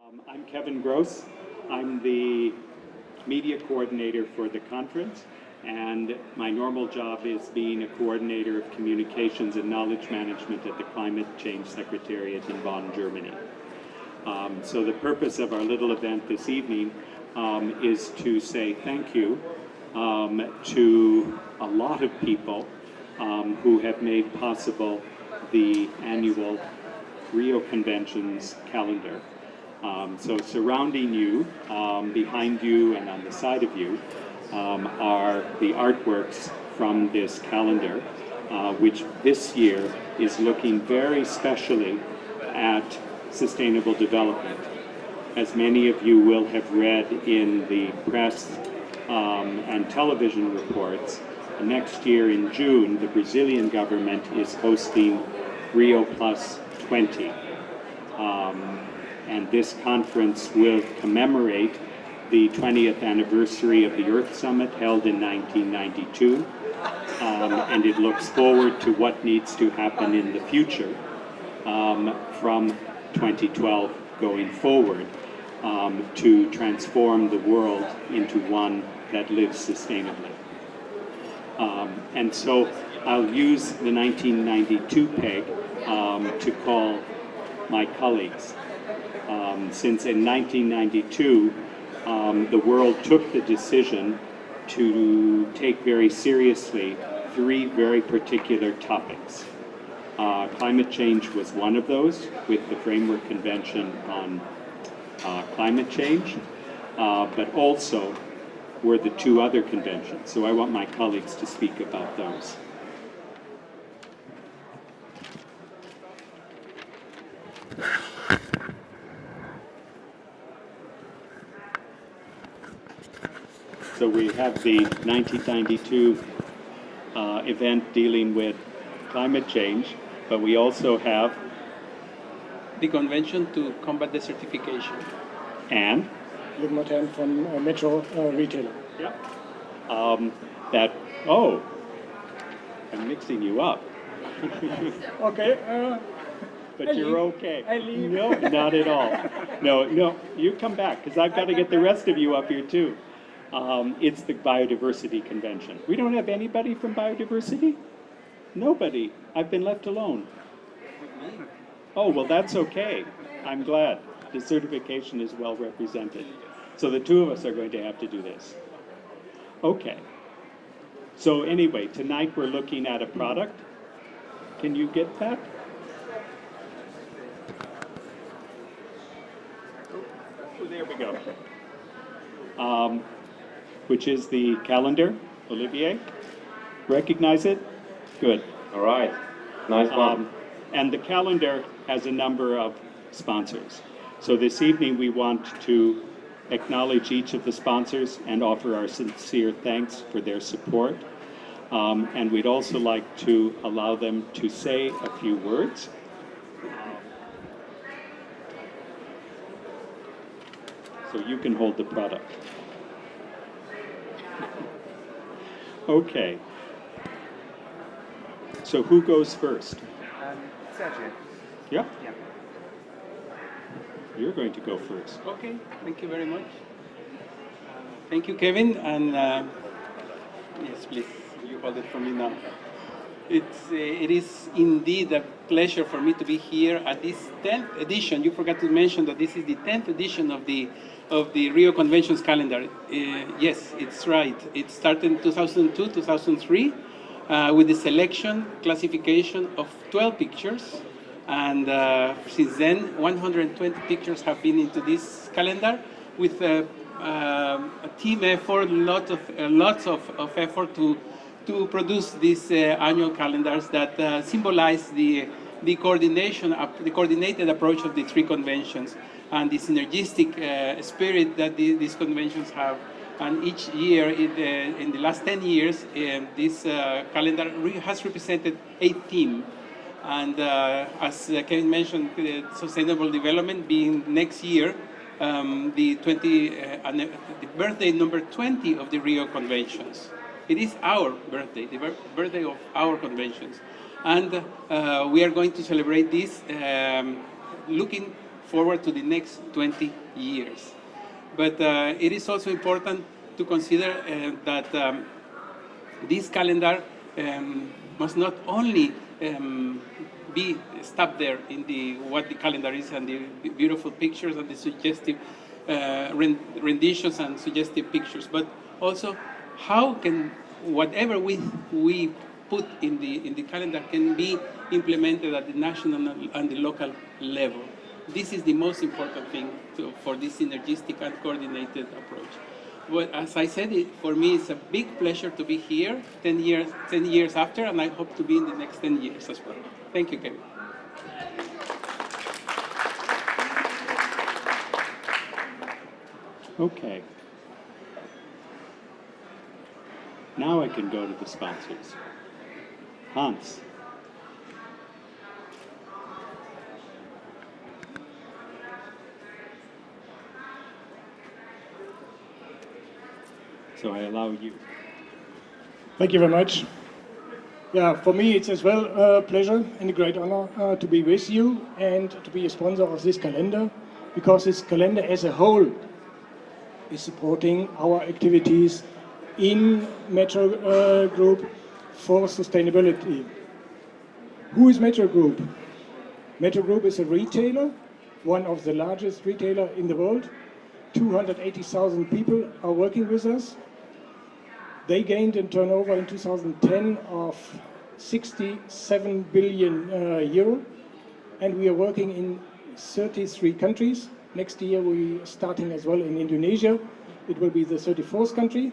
I'm Kevin Gross. I'm the media coordinator for the conference, and my normal job is being a coordinator of communications and knowledge management at the Climate Change Secretariat in Bonn, Germany. So the purpose of our little event this evening is to say thank you to a lot of people who have made possible the annual Rio Conventions Calendar. So surrounding you, behind you and on the side of you, are the artworks from this calendar, which this year is looking very specially at sustainable development. As many of you will have read in the press and television reports, next year in June, the Brazilian government is hosting Rio Plus 20. And this conference will commemorate the 20th anniversary of the Earth Summit held in 1992, and it looks forward to what needs to happen in the future from 2012 going forward to transform the world into one that lives sustainably. And so I'll use the 1992 peg to call my colleagues. Since in 1992, the world took the decision to take very seriously three very particular topics. Climate change was one of those, with the Framework Convention on Climate Change, but also were the two other conventions. So I want my colleagues to speak about those. So we have the 1992 event dealing with climate change, but we also have the Convention to Combat Desertification. And? Jürgen Martin from Metro Retailer. Yeah. I'm mixing you up. Okay. But you're okay. I leave. No, not at all. No, you come back, because I've got to get the rest of you up here too. It's the Biodiversity Convention. We don't have anybody from Biodiversity? Nobody. I've been left alone. Oh, well, that's okay. I'm glad. The certification is well represented. So the two of us are going to have to do this. Okay. So anyway, tonight we're looking at a product. Can you get that? Oh, there we go. Which is the calendar. Olivier, recognize it? Good. All right, nice one. And the calendar has a number of sponsors. So this evening we want to acknowledge each of the sponsors and offer our sincere thanks for their support. And we'd also like to allow them to say a few words. So you can hold the product. Okay. So who goes first? Sergio. Yep. Yeah. You're going to go first. Okay, thank you very much. Thank you, Kevin, and yes, please, you hold it for me now. It is indeed a pleasure for me to be here at this 10th edition. You forgot to mention that this is the 10th edition of the Rio Conventions Calendar. Yes, it's right. It started in 2002, 2003, with the selection, classification of 12 pictures. And since then, 120 pictures have been into this calendar with a team effort, lots of effort to produce these annual calendars that symbolize the coordinated approach of the three conventions and the synergistic spirit that these conventions have. And each year, in the last 10 years, this calendar has represented a theme. And as Kevin mentioned, sustainable development being next year, the birthday number 20 of the Rio Conventions. It is our birthday, the birthday of our conventions. And we are going to celebrate this looking forward to the next 20 years. But it is also important to consider that this calendar must not only be stopped there in what the calendar is and the beautiful pictures and the suggestive renditions and suggestive pictures, but also how can whatever we put in the calendar can be implemented at the national and the local level. This is the most important thing for this synergistic and coordinated approach. Well, as I said, for me, it's a big pleasure to be here 10 years after, and I hope to be in the next 10 years as well. Thank you, Kevin. Okay. Now I can go to the sponsors. Hans. So I allow you. Thank you very much. Yeah, for me it's as well a pleasure and a great honor to be with you and to be a sponsor of this calendar, because this calendar as a whole is supporting our activities in Metro Group for sustainability. Who is Metro Group? Metro Group is a retailer, one of the largest retailers in the world. 280,000 people are working with us. They gained a turnover in 2010 of 67 billion euro, and we are working in 33 countries. Next year we are starting as well in Indonesia. It will be the 34th country.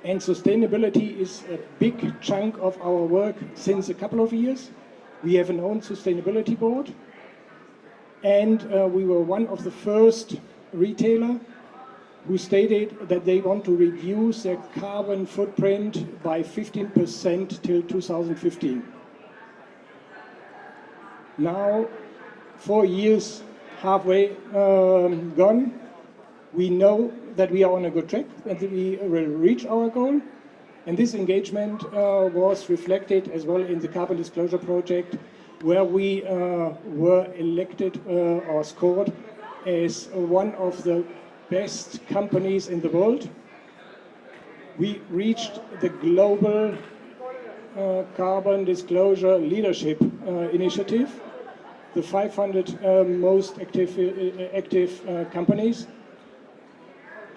And sustainability is a big chunk of our work since a couple of years. We have an own sustainability board, and we were one of the first retailer who stated that they want to reduce their carbon footprint by 15% till 2015. Now, 4 years halfway gone, we know that we are on a good track and that we will reach our goal. And this engagement was reflected as well in the Carbon Disclosure Project, where we were elected or scored as one of the best companies in the world. We reached the global carbon disclosure leadership initiative, the 500 most active companies,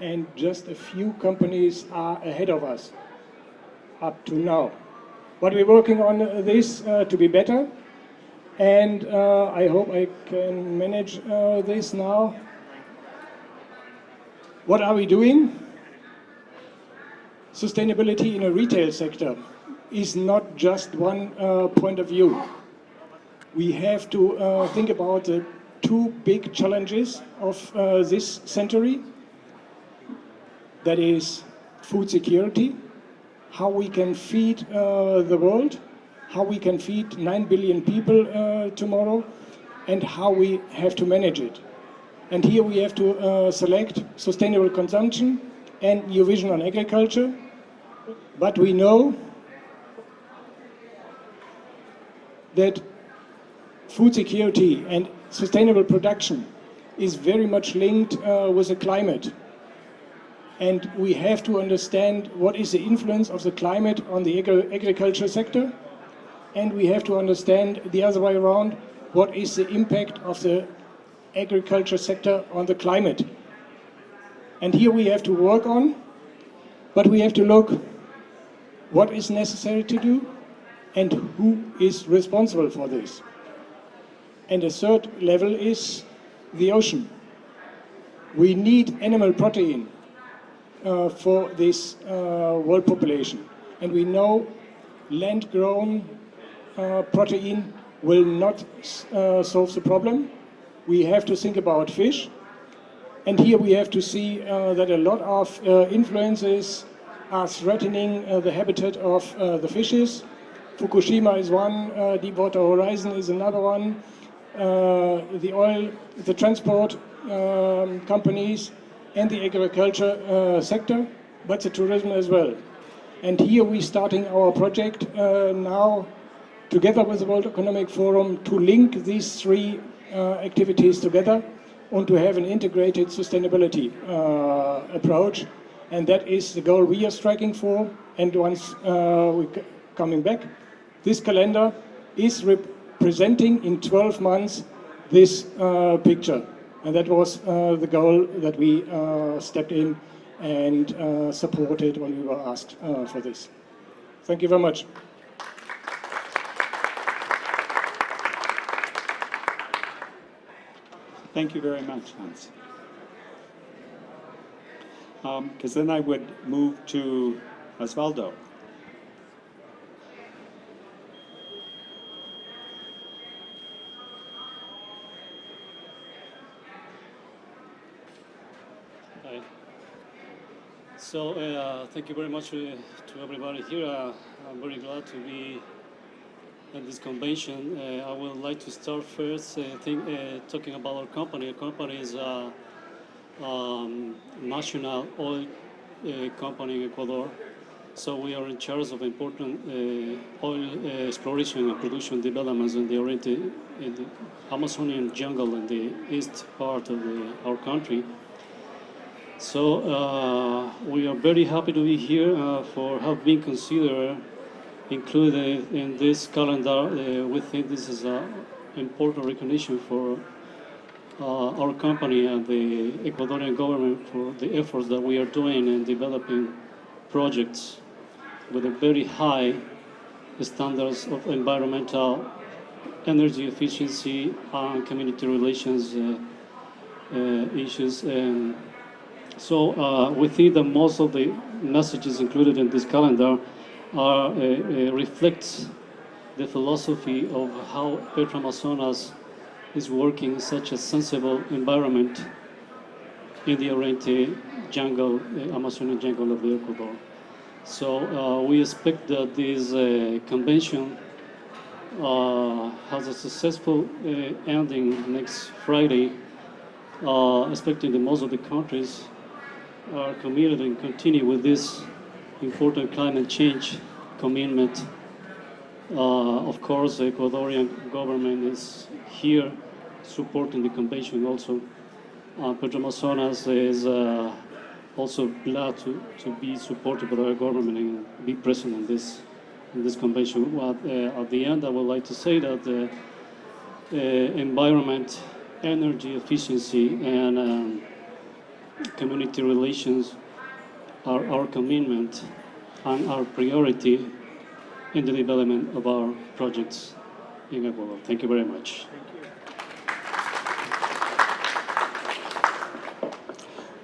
and just a few companies are ahead of us up to now. But we're working on this to be better, and I hope I can manage this now. What are we doing? Sustainability in a retail sector is not just one point of view. We have to think about the two big challenges of this century. That is food security, how we can feed the world, how we can feed 9 billion people tomorrow, and how we have to manage it. And here we have to select sustainable consumption and new vision on agriculture. But we know that food security and sustainable production is very much linked with the climate. And we have to understand what is the influence of the climate on the agriculture sector. And we have to understand the other way around, what is the impact of the agriculture sector on the climate. And here we have to work on, but we have to look what is necessary to do and who is responsible for this. And the third level is the ocean. We need animal protein for this world population. And we know land-grown protein will not solve the problem. We have to think about fish. And here we have to see that a lot of influences are threatening the habitat of the fishes. Fukushima is one, Deepwater Horizon is another one. The oil, the transport companies, and the agriculture sector, but the tourism as well. And here we're starting our project now together with the World Economic Forum to link these three activities together and to have an integrated sustainability approach. And that is the goal we are striking for. And once we're coming back, this calendar is representing in 12 months this picture. And that was the goal that we stepped in and supported when we were asked for this. Thank you very much. Thank you very much, Hans. Because then I would move to Osvaldo. Hi. So thank you very much to everybody here. I'm very glad to be at this convention. I would like to start first talking about our company. Our company is a national oil company in Ecuador. So we are in charge of important oil exploration and production developments in the Amazonian jungle in the east part of our country. So we are very happy to be here for have been considered included in this calendar. We think this is an important recognition for our company and the Ecuadorian government for the efforts that we are doing in developing projects with a very high standards of environmental, energy efficiency, and community relations issues. And so we think that most of the messages included in this calendar reflects the philosophy of how Petroamazonas is working in such a sensible environment in the Oriente jungle, Amazonian jungle of the Ecuador. So we expect that this convention has a successful ending next Friday, expecting that most of the countries are committed and continue with this important climate change commitment. Of course, the Ecuadorian government is here supporting the convention also. Petroamazonas is also glad to be supported by our government and be present in this convention. At the end, I would like to say that environment, energy efficiency, and community relations are our commitment and our priority in the development of our projects in Ecuador. Thank you very much.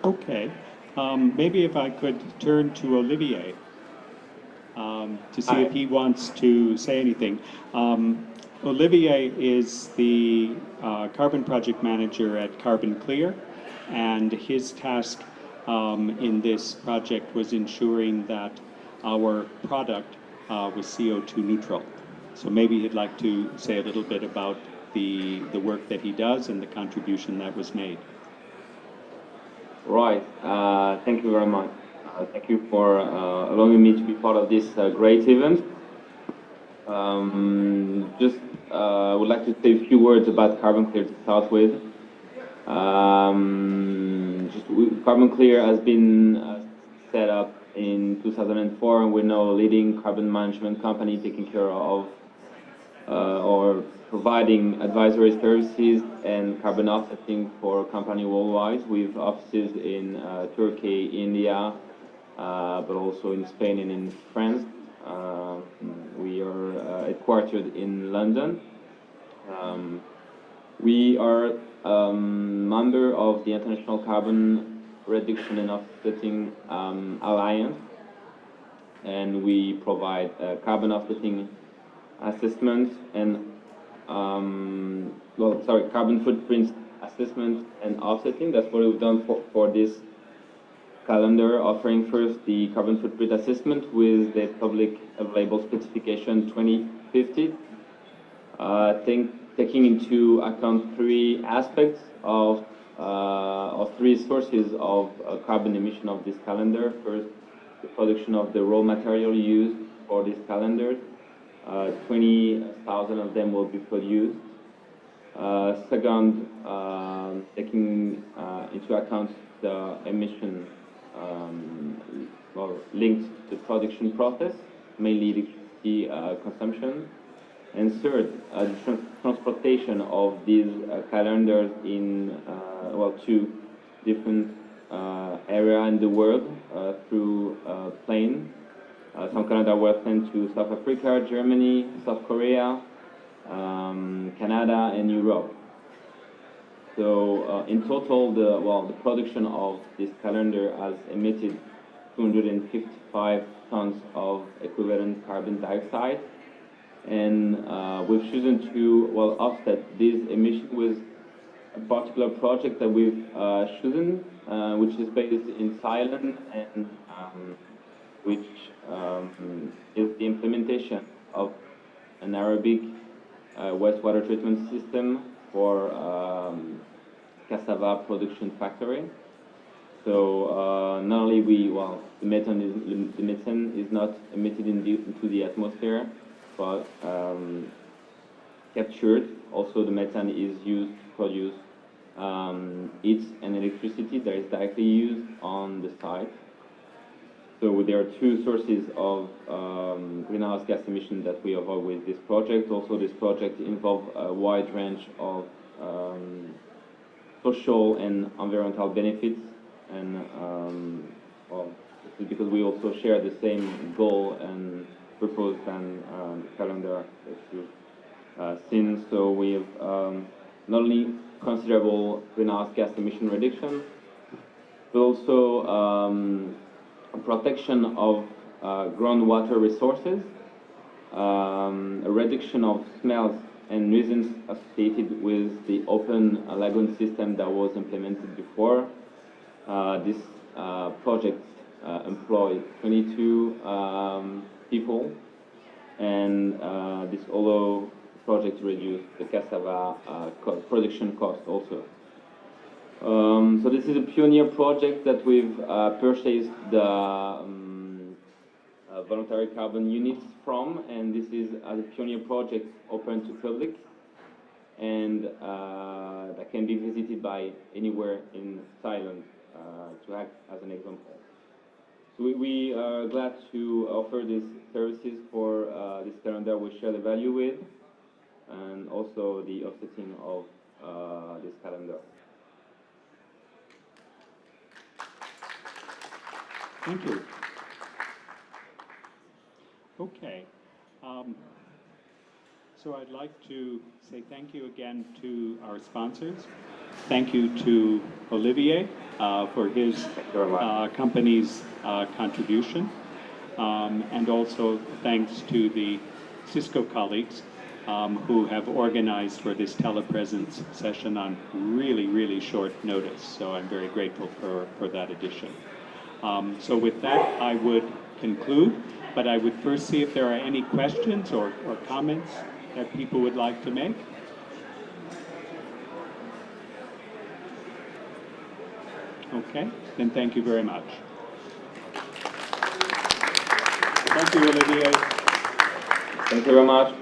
Okay. Maybe if I could turn to Olivier to see if he wants to say anything. Olivier is the carbon project manager at Carbon Clear, and his task in this project was ensuring that our product was CO2 neutral. So maybe he'd like to say a little bit about the work that he does and the contribution that was made. Right. Thank you very much. Thank you for allowing me to be part of this great event. I would like to say a few words about Carbon Clear to start with. Carbon Clear has been set up in 2004, and we're now a leading carbon management company taking care of or providing advisory services and carbon offsetting for company worldwide, with offices in Turkey, India, but also in Spain and in France. We are headquartered in London. We are member of the International Carbon Reduction and Offsetting Alliance, and we provide carbon offsetting assessment and carbon footprint assessment and offsetting. That's what we've done for this calendar, offering first the carbon footprint assessment with the public available specification 2050, taking into account three aspects of three sources of carbon emission of this calendar. First, the production of the raw material used for this calendar. 20,000 of them will be produced. Second, taking into account the emission linked to the production process, mainly electricity consumption. And third, the transportation of these calendars in two different areas in the world through plane. Some calendars were sent to South Africa, Germany, South Korea, Canada, and Europe. So in total, the production of this calendar has emitted 255 tons of equivalent carbon dioxide. And we've chosen to offset these emissions with a particular project that we've chosen, which is based in Thailand, and which is the implementation of an Arabic wastewater treatment system for cassava production factory. So not only the methane is not emitted into the atmosphere, but captured. Also, the methane is used to produce heat and electricity that is directly used on the site. So there are two sources of greenhouse gas emission that we avoid with this project. Also, this project involves a wide range of social and environmental benefits, and because we also share the same goal and purpose than the calendar that you've seen. So we have not only considerable greenhouse gas emission reduction, but also protection of groundwater resources, a reduction of smells and nuisance associated with the open lagoon system that was implemented before. This project employed 22 people, and this allow project to reduce the cassava production cost also. So this is a pioneer project that we've purchased the voluntary carbon units from, and this is a pioneer project open to public, and that can be visited by anywhere in Thailand to act as an example. So we are glad to offer these services for this calendar we share the value with, and also the offsetting of this calendar. Thank you. Okay. So I'd like to say thank you again to our sponsors. Thank you to Olivier for his company's contribution. And also thanks to the Cisco colleagues who have organized for this telepresence session on really, really short notice. So I'm very grateful for that addition. So with that, I would conclude, but I would first see if there are any questions or comments that people would like to make. Okay, then thank you very much. Thank you, Olivier. Thank you very much.